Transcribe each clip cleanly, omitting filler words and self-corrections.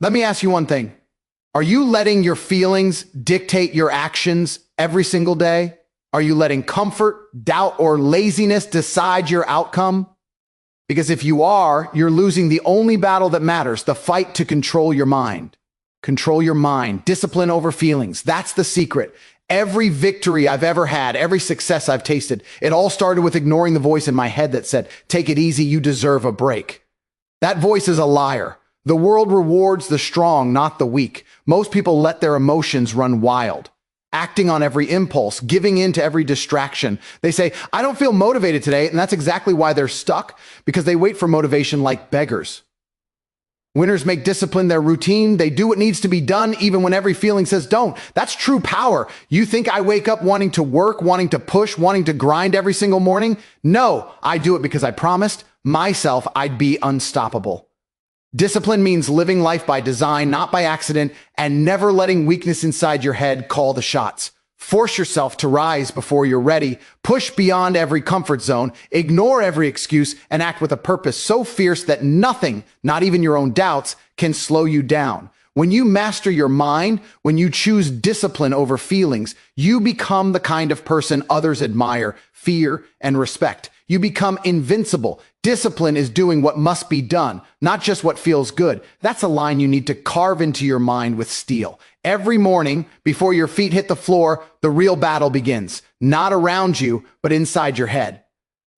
Let me ask you one thing. Are you letting your feelings dictate your actions every single day? Are you letting comfort, doubt, or laziness decide your outcome? Because if you are, you're losing the only battle that matters, the fight to control your mind. Control your mind, discipline over feelings. That's the secret. Every victory I've ever had, every success I've tasted, it all started with ignoring the voice in my head that said, take it easy, you deserve a break. That voice is a liar. The world rewards the strong, not the weak. Most people let their emotions run wild, acting on every impulse, giving in to every distraction. They say, I don't feel motivated today, and that's exactly why they're stuck, because they wait for motivation like beggars. Winners make discipline their routine. They do what needs to be done even when every feeling says don't. That's true power. You think I wake up wanting to work, wanting to push, wanting to grind every single morning? No, I do it because I promised myself I'd be unstoppable. Discipline means living life by design, not by accident, and never letting weakness inside your head call the shots. Force yourself to rise before you're ready. Push beyond every comfort zone. Ignore every excuse and act with a purpose so fierce that nothing, not even your own doubts, can slow you down. When you master your mind, when you choose discipline over feelings, you become the kind of person others admire, fear, and respect. You become invincible. Discipline is doing what must be done, not just what feels good. That's a line you need to carve into your mind with steel. Every morning, before your feet hit the floor, the real battle begins. Not around you, but inside your head.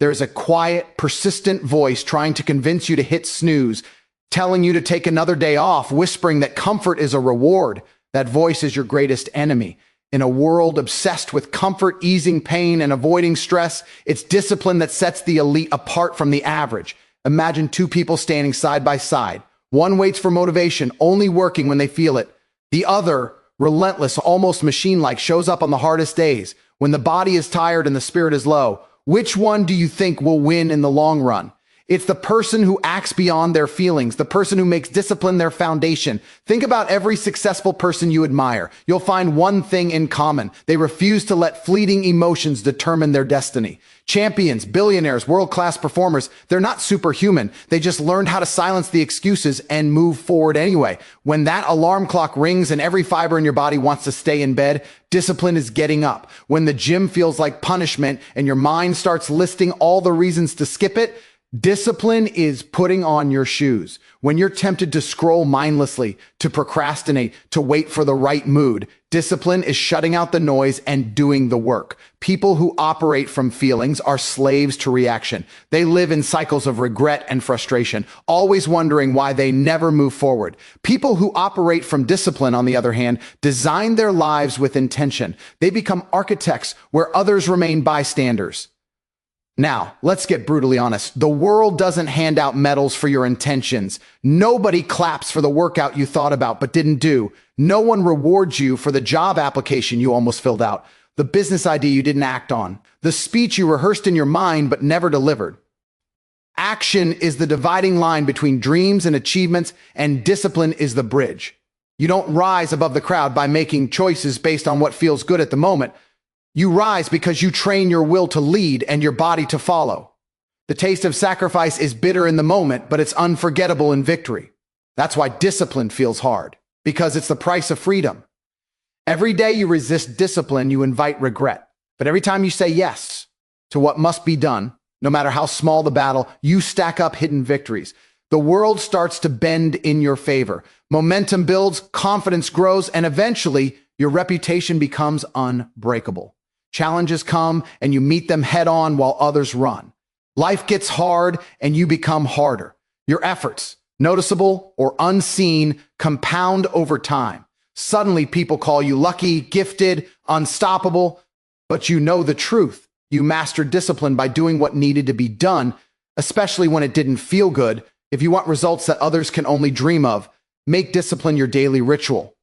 There is a quiet, persistent voice trying to convince you to hit snooze, telling you to take another day off, whispering that comfort is a reward. That voice is your greatest enemy. In a world obsessed with comfort, easing pain, and avoiding stress, it's discipline that sets the elite apart from the average. Imagine two people standing side by side. One waits for motivation, only working when they feel it. The other, relentless, almost machine-like, shows up on the hardest days, when the body is tired and the spirit is low. Which one do you think will win in the long run? It's the person who acts beyond their feelings, the person who makes discipline their foundation. Think about every successful person you admire. You'll find one thing in common. They refuse to let fleeting emotions determine their destiny. Champions, billionaires, world-class performers, they're not superhuman. They just learned how to silence the excuses and move forward anyway. When that alarm clock rings and every fiber in your body wants to stay in bed, discipline is getting up. When the gym feels like punishment and your mind starts listing all the reasons to skip it, discipline is putting on your shoes. When you're tempted to scroll mindlessly, to procrastinate, to wait for the right mood, discipline is shutting out the noise and doing the work. People who operate from feelings are slaves to reaction. They live in cycles of regret and frustration, always wondering why they never move forward. People who operate from discipline, on the other hand, design their lives with intention. They become architects where others remain bystanders. Now, let's get brutally honest. The world doesn't hand out medals for your intentions. Nobody claps for the workout you thought about but didn't do. No one rewards you for the job application you almost filled out, the business idea you didn't act on, the speech you rehearsed in your mind but never delivered. Action is the dividing line between dreams and achievements, and discipline is the bridge. You don't rise above the crowd by making choices based on what feels good at the moment. You rise because you train your will to lead and your body to follow. The taste of sacrifice is bitter in the moment, but it's unforgettable in victory. That's why discipline feels hard, because it's the price of freedom. Every day you resist discipline, you invite regret. But every time you say yes to what must be done, no matter how small the battle, you stack up hidden victories. The world starts to bend in your favor. Momentum builds, confidence grows, and eventually your reputation becomes unbreakable. Challenges come and you meet them head on while others run. Life gets hard and you become harder. Your efforts, noticeable or unseen, compound over time. Suddenly people call you lucky, gifted, unstoppable, but you know the truth. You mastered discipline by doing what needed to be done, especially when it didn't feel good. If you want results that others can only dream of, make discipline your daily ritual.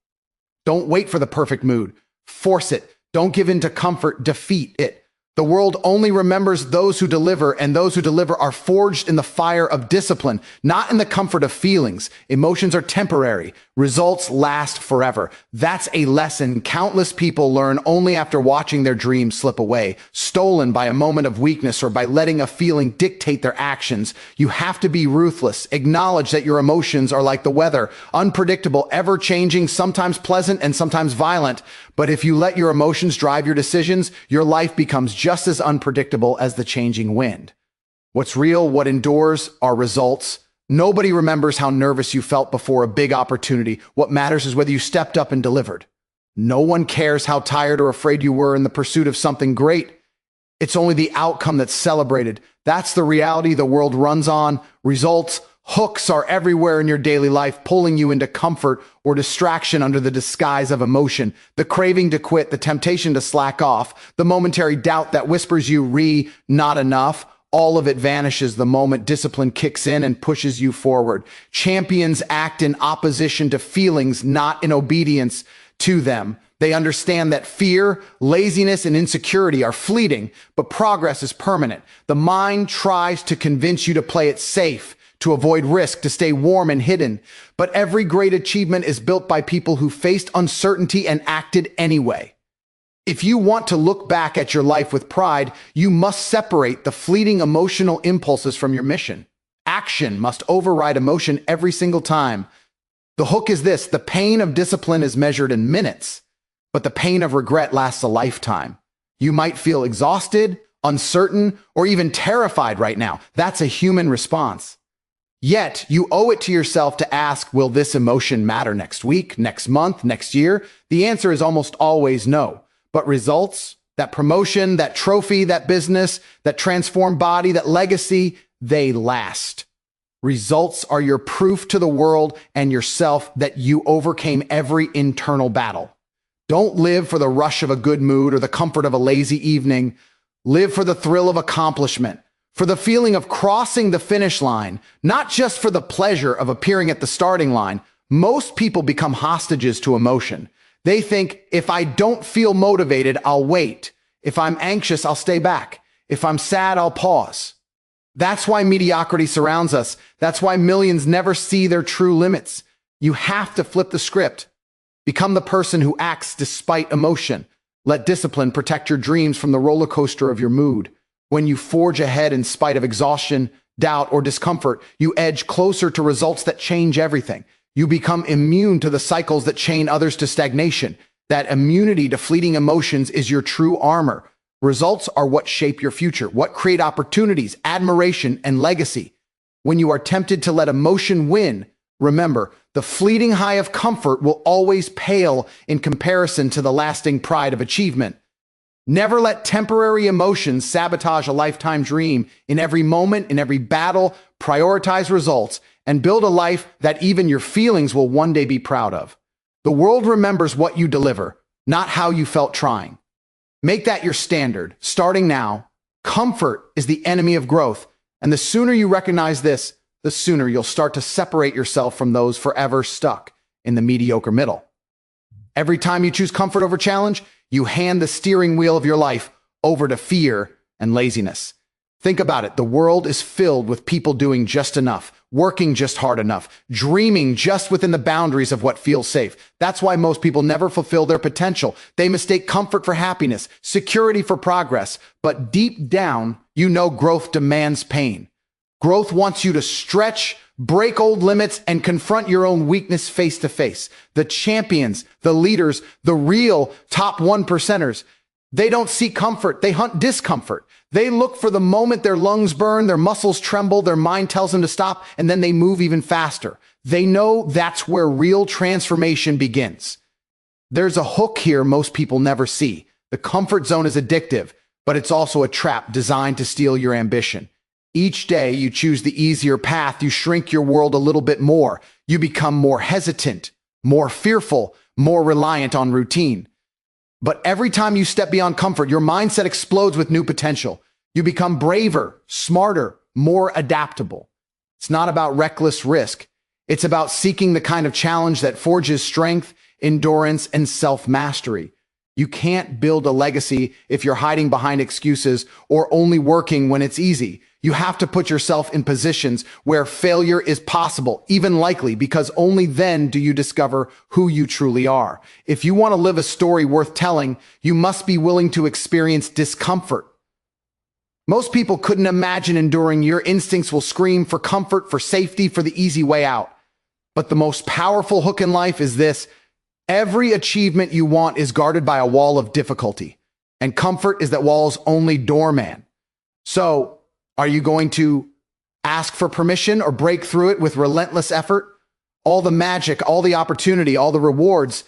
Don't wait for the perfect mood. Force it. Don't give in to comfort, defeat it. The world only remembers those who deliver, and those who deliver are forged in the fire of discipline, not in the comfort of feelings. Emotions are temporary. Results last forever. That's a lesson countless people learn only after watching their dreams slip away, stolen by a moment of weakness or by letting a feeling dictate their actions. You have to be ruthless. Acknowledge that your emotions are like the weather, unpredictable, ever-changing, sometimes pleasant and sometimes violent. But if you let your emotions drive your decisions, your life becomes just as unpredictable as the changing wind. What's real, what endures, are results. Nobody remembers how nervous you felt before a big opportunity. What matters is whether you stepped up and delivered. No one cares how tired or afraid you were in the pursuit of something great. It's only the outcome that's celebrated. That's the reality the world runs on. Results, hooks are everywhere in your daily life, pulling you into comfort or distraction under the disguise of emotion. The craving to quit, the temptation to slack off, the momentary doubt that whispers you not enough. All of it vanishes the moment discipline kicks in and pushes you forward. Champions act in opposition to feelings, not in obedience to them. They understand that fear, laziness, and insecurity are fleeting, but progress is permanent. The mind tries to convince you to play it safe, to avoid risk, to stay warm and hidden. But every great achievement is built by people who faced uncertainty and acted anyway. If you want to look back at your life with pride, you must separate the fleeting emotional impulses from your mission. Action must override emotion every single time. The hook is this: the pain of discipline is measured in minutes, but the pain of regret lasts a lifetime. You might feel exhausted, uncertain, or even terrified right now. That's a human response. Yet, you owe it to yourself to ask, will this emotion matter next week, next month, next year? The answer is almost always no. But results, that promotion, that trophy, that business, that transformed body, that legacy, they last. Results are your proof to the world and yourself that you overcame every internal battle. Don't live for the rush of a good mood or the comfort of a lazy evening. Live for the thrill of accomplishment, for the feeling of crossing the finish line, not just for the pleasure of appearing at the starting line. Most people become hostages to emotion. They think, if I don't feel motivated, I'll wait. If I'm anxious, I'll stay back. If I'm sad, I'll pause. That's why mediocrity surrounds us. That's why millions never see their true limits. You have to flip the script. Become the person who acts despite emotion. Let discipline protect your dreams from the roller coaster of your mood. When you forge ahead in spite of exhaustion, doubt, or discomfort, you edge closer to results that change everything. You become immune to the cycles that chain others to stagnation. That immunity to fleeting emotions is your true armor. Results are what shape your future, what create opportunities, admiration, and legacy. When you are tempted to let emotion win, remember, the fleeting high of comfort will always pale in comparison to the lasting pride of achievement. Never let temporary emotions sabotage a lifetime dream. In every moment, in every battle, prioritize results and build a life that even your feelings will one day be proud of. The world remembers what you deliver, not how you felt trying. Make that your standard, starting now. Comfort is the enemy of growth, and the sooner you recognize this, the sooner you'll start to separate yourself from those forever stuck in the mediocre middle. Every time you choose comfort over challenge, you hand the steering wheel of your life over to fear and laziness. Think about it. The world is filled with people doing just enough, working just hard enough, dreaming just within the boundaries of what feels safe. That's why most people never fulfill their potential. They mistake comfort for happiness, security for progress. But deep down, you know growth demands pain. Growth wants you to stretch, break old limits, and confront your own weakness face to face. The champions, the leaders, the real top 1%ers, they don't seek comfort. They hunt discomfort. They look for the moment their lungs burn, their muscles tremble, their mind tells them to stop, and then they move even faster. They know that's where real transformation begins. There's a hook here most people never see. The comfort zone is addictive, but it's also a trap designed to steal your ambition. Each day you choose the easier path, you shrink your world a little bit more. You become more hesitant, more fearful, more reliant on routine. But every time you step beyond comfort, your mindset explodes with new potential. You become braver, smarter, more adaptable. It's not about reckless risk. It's about seeking the kind of challenge that forges strength, endurance, and self-mastery. You can't build a legacy if you're hiding behind excuses or only working when it's easy. You have to put yourself in positions where failure is possible, even likely, because only then do you discover who you truly are. If you want to live a story worth telling, you must be willing to experience discomfort. Most people couldn't imagine enduring. Your instincts will scream for comfort, for safety, for the easy way out. But the most powerful hook in life is this: every achievement you want is guarded by a wall of difficulty, and comfort is that wall's only doorman. So, are you going to ask for permission or break through it with relentless effort? All the magic, all the opportunity, all the rewards,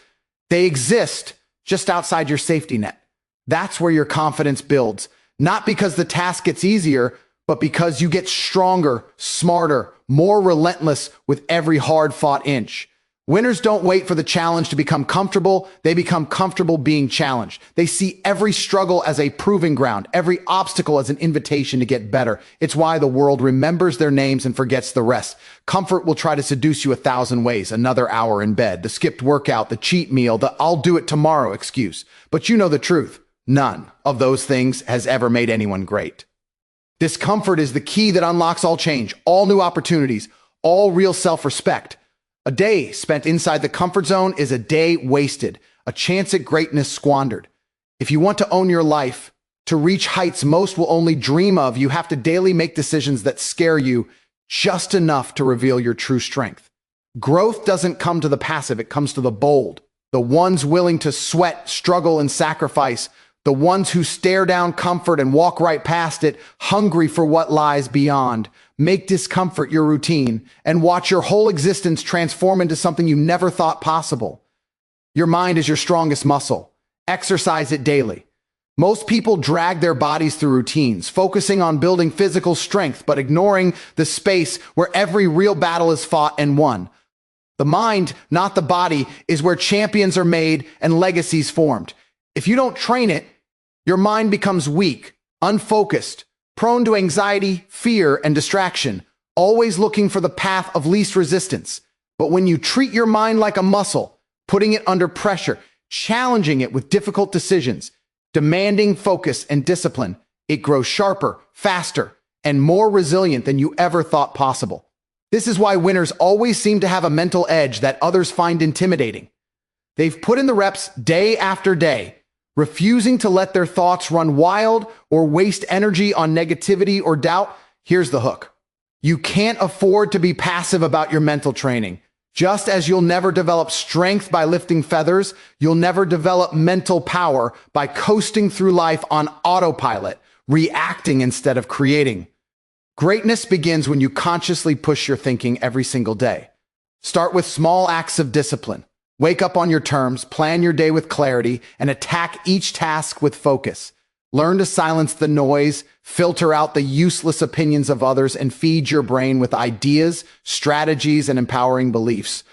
they exist just outside your safety net. That's where your confidence builds. Not because the task gets easier, but because you get stronger, smarter, more relentless with every hard-fought inch. Winners don't wait for the challenge to become comfortable. They become comfortable being challenged. They see every struggle as a proving ground, every obstacle as an invitation to get better. It's why the world remembers their names and forgets the rest. Comfort will try to seduce you 1,000 ways: another hour in bed, the skipped workout, the cheat meal, the "I'll do it tomorrow" excuse. But you know the truth. None of those things has ever made anyone great. Discomfort is the key that unlocks all change, all new opportunities, all real self-respect. A day spent inside the comfort zone is a day wasted, a chance at greatness squandered. If you want to own your life, to reach heights most will only dream of, you have to daily make decisions that scare you just enough to reveal your true strength. Growth doesn't come to the passive, it comes to the bold, the ones willing to sweat, struggle, and sacrifice, the ones who stare down comfort and walk right past it, hungry for what lies beyond. Make discomfort your routine and watch your whole existence transform into something you never thought possible. Your mind is your strongest muscle. Exercise it daily. Most people drag their bodies through routines, focusing on building physical strength, but ignoring the space where every real battle is fought and won. The mind, not the body, is where champions are made and legacies formed. If you don't train it, your mind becomes weak, unfocused, prone to anxiety, fear, and distraction, always looking for the path of least resistance. But when you treat your mind like a muscle, putting it under pressure, challenging it with difficult decisions, demanding focus and discipline, it grows sharper, faster, and more resilient than you ever thought possible. This is why winners always seem to have a mental edge that others find intimidating. They've put in the reps day after day, refusing to let their thoughts run wild or waste energy on negativity or doubt. Here's the hook. You can't afford to be passive about your mental training. Just as you'll never develop strength by lifting feathers, you'll never develop mental power by coasting through life on autopilot, reacting instead of creating. Greatness begins when you consciously push your thinking every single day. Start with small acts of discipline. Wake up on your terms, plan your day with clarity, and attack each task with focus. Learn to silence the noise, filter out the useless opinions of others, and feed your brain with ideas, strategies, and empowering beliefs.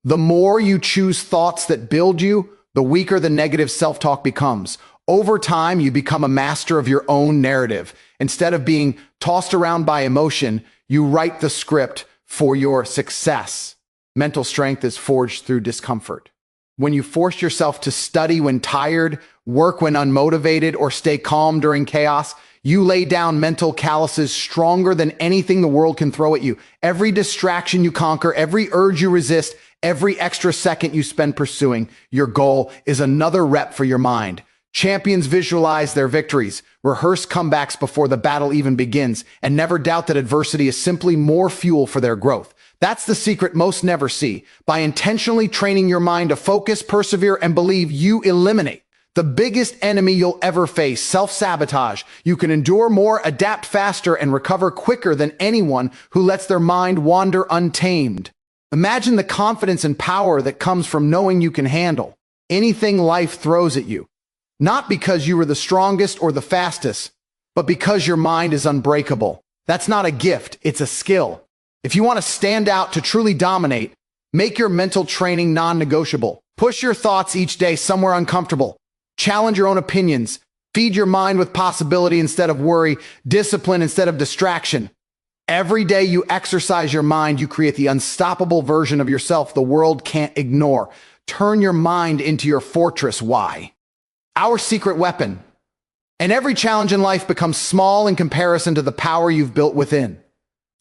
The more you choose thoughts that build you, the weaker the negative self-talk becomes. Over time, you become a master of your own narrative. Instead of being tossed around by emotion, you write the script for your success. Mental strength is forged through discomfort. When you force yourself to study when tired, work when unmotivated, or stay calm during chaos, you lay down mental calluses stronger than anything the world can throw at you. Every distraction you conquer, every urge you resist, every extra second you spend pursuing your goal is another rep for your mind. Champions visualize their victories, rehearse comebacks before the battle even begins, and never doubt that adversity is simply more fuel for their growth. That's the secret most never see. By intentionally training your mind to focus, persevere, and believe, you eliminate the biggest enemy you'll ever face, self-sabotage. You can endure more, adapt faster, and recover quicker than anyone who lets their mind wander untamed. Imagine the confidence and power that comes from knowing you can handle anything life throws at you. Not because you were the strongest or the fastest, but because your mind is unbreakable. That's not a gift, it's a skill. If you want to stand out, to truly dominate, make your mental training non-negotiable. Push your thoughts each day somewhere uncomfortable. Challenge your own opinions. Feed your mind with possibility instead of worry, discipline instead of distraction. Every day you exercise your mind, you create the unstoppable version of yourself the world can't ignore. Turn your mind into your fortress. Why? our secret weapon. And every challenge in life becomes small in comparison to the power you've built within.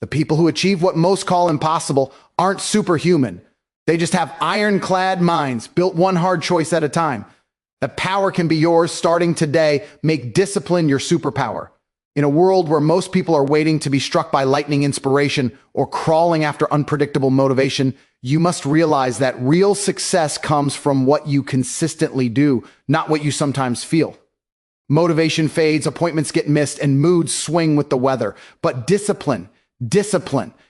The people who achieve what most call impossible aren't superhuman. They just have ironclad minds, built one hard choice at a time. The power can be yours starting today. Make discipline your superpower. In a world where most people are waiting to be struck by lightning inspiration or crawling after unpredictable motivation, you must realize that real success comes from what you consistently do, not what you sometimes feel. Motivation fades, appointments get missed, and moods swing with the weather. But discipline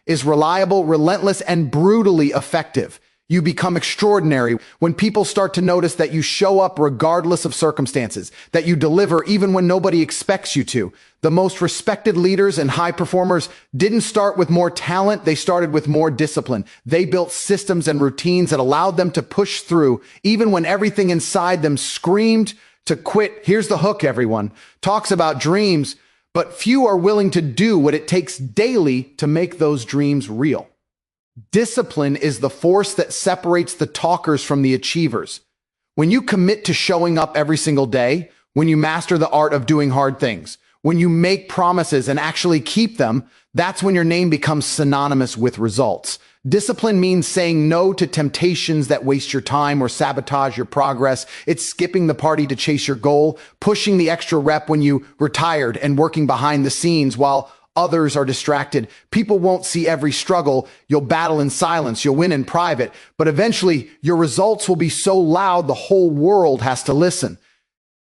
is reliable, relentless, and brutally effective. You become extraordinary when people start to notice that you show up regardless of circumstances, that you deliver even when nobody expects you to. The most respected leaders and high performers didn't start with more talent, they started with more discipline. They built systems and routines that allowed them to push through, even when everything inside them screamed to quit. Here's the hook, everyone. Talks about dreams, but few are willing to do what it takes daily to make those dreams real. Discipline is the force that separates the talkers from the achievers. When you commit to showing up every single day, when you master the art of doing hard things, when you make promises and actually keep them, that's when your name becomes synonymous with results. Discipline means saying no to temptations that waste your time or sabotage your progress. It's skipping the party to chase your goal, pushing the extra rep when you retired, and working behind the scenes while others are distracted. People won't see every struggle. You'll battle in silence. You'll win in private. But eventually, your results will be so loud the whole world has to listen.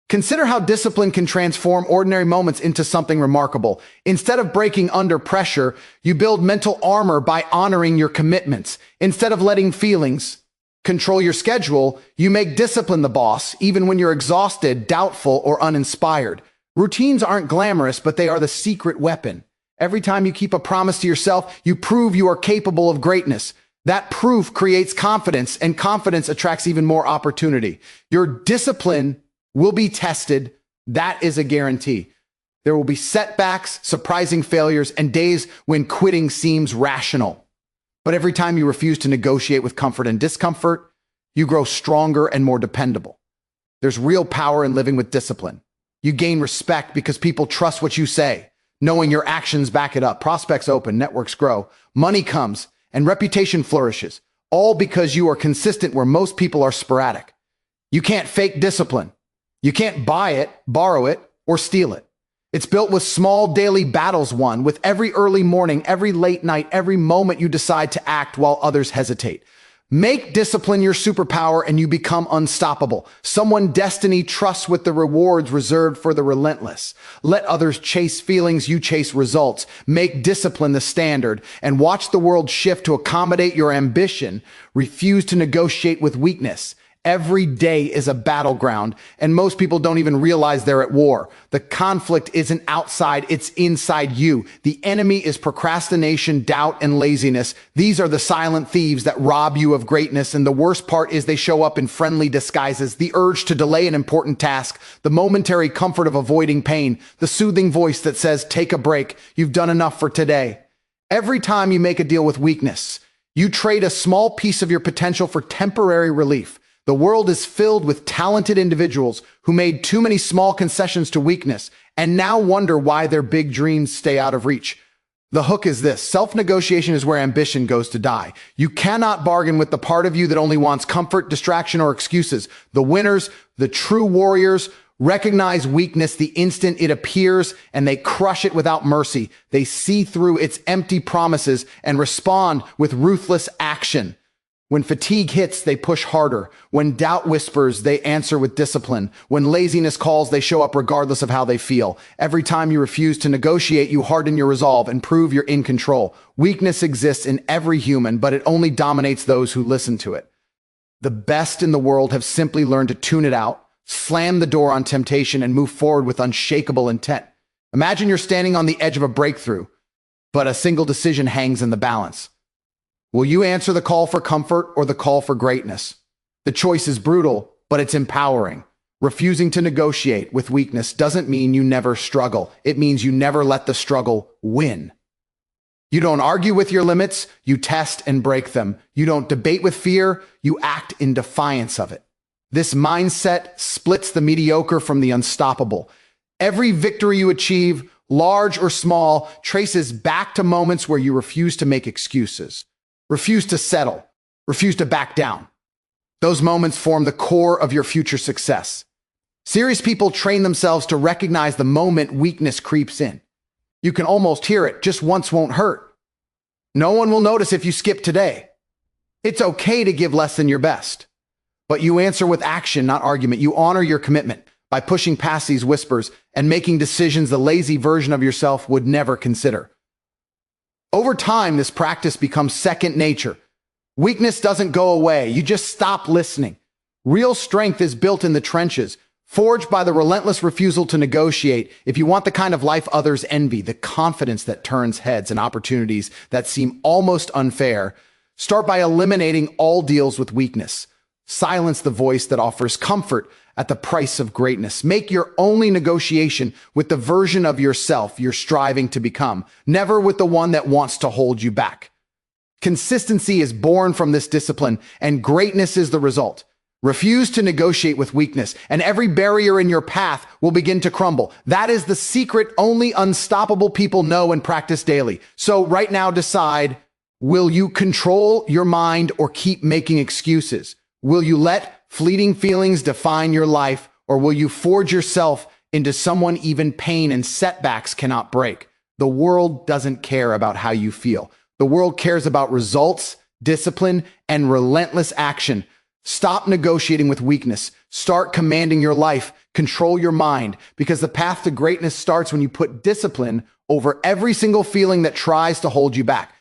Consider how discipline can transform ordinary moments into something remarkable. Instead of breaking under pressure, you build mental armor by honoring your commitments. Instead of letting feelings control your schedule, you make discipline the boss, even when you're exhausted, doubtful, or uninspired. Routines aren't glamorous, but they are the secret weapon. Every time you keep a promise to yourself, you prove you are capable of greatness. That proof creates confidence, and confidence attracts even more opportunity. Your discipline will be tested. That is a guarantee. There will be setbacks, surprising failures, and days when quitting seems rational. But every time you refuse to negotiate with comfort and discomfort, you grow stronger and more dependable. There's real power in living with discipline. You gain respect because people trust what you say, knowing your actions back it up. Prospects open, networks grow, money comes, and reputation flourishes, all because you are consistent where most people are sporadic. You can't fake discipline. You can't buy it, borrow it, or steal it. It's built with small daily battles won, with every early morning, every late night, every moment you decide to act while others hesitate. Make discipline your superpower and you become unstoppable. Someone destiny trusts with the rewards reserved for the relentless. Let others chase feelings, you chase results. Make discipline the standard and watch the world shift to accommodate your ambition. Refuse to negotiate with weakness. Every day is a battleground, and most people don't even realize they're at war. The conflict isn't outside, it's inside you. The enemy is procrastination, doubt, and laziness. These are the silent thieves that rob you of greatness, and the worst part is they show up in friendly disguises. The urge to delay an important task, the momentary comfort of avoiding pain, the soothing voice that says, take a break, you've done enough for today. Every time you make a deal with weakness, you trade a small piece of your potential for temporary relief. The world is filled with talented individuals who made too many small concessions to weakness and now wonder why their big dreams stay out of reach. The hook is this: self-negotiation is where ambition goes to die. You cannot bargain with the part of you that only wants comfort, distraction, or excuses. The winners, the true warriors, recognize weakness the instant it appears and they crush it without mercy. They see through its empty promises and respond with ruthless action. When fatigue hits, they push harder. When doubt whispers, they answer with discipline. When laziness calls, they show up regardless of how they feel. Every time you refuse to negotiate, you harden your resolve and prove you're in control. Weakness exists in every human, but it only dominates those who listen to it. The best in the world have simply learned to tune it out, slam the door on temptation, and move forward with unshakable intent. Imagine you're standing on the edge of a breakthrough, but a single decision hangs in the balance. Will you answer the call for comfort or the call for greatness? The choice is brutal, but it's empowering. Refusing to negotiate with weakness doesn't mean you never struggle. It means you never let the struggle win. You don't argue with your limits, you test and break them. You don't debate with fear, you act in defiance of it. This mindset splits the mediocre from the unstoppable. Every victory you achieve, large or small, traces back to moments where you refuse to make excuses, refuse to settle, refuse to back down. Those moments form the core of your future success. Serious people train themselves to recognize the moment weakness creeps in. You can almost hear it, just once won't hurt. No one will notice if you skip today. It's okay to give less than your best. But you answer with action, not argument. You honor your commitment by pushing past these whispers and making decisions the lazy version of yourself would never consider. Over time, this practice becomes second nature. Weakness doesn't go away. You just stop listening. Real strength is built in the trenches, forged by the relentless refusal to negotiate. If you want the kind of life others envy, the confidence that turns heads and opportunities that seem almost unfair, start by eliminating all deals with weakness. Silence the voice that offers comfort at the price of greatness. Make your only negotiation with the version of yourself you're striving to become, never with the one that wants to hold you back. Consistency is born from this discipline, and greatness is the result. Refuse to negotiate with weakness, and every barrier in your path will begin to crumble. That is the secret only unstoppable people know and practice daily. So right now decide, will you control your mind or keep making excuses? Will you let fleeting feelings define your life, or will you forge yourself into someone even pain and setbacks cannot break? The world doesn't care about how you feel. The world cares about results, discipline, and relentless action. Stop negotiating with weakness. Start commanding your life. Control your mind, because the path to greatness starts when you put discipline over every single feeling that tries to hold you back.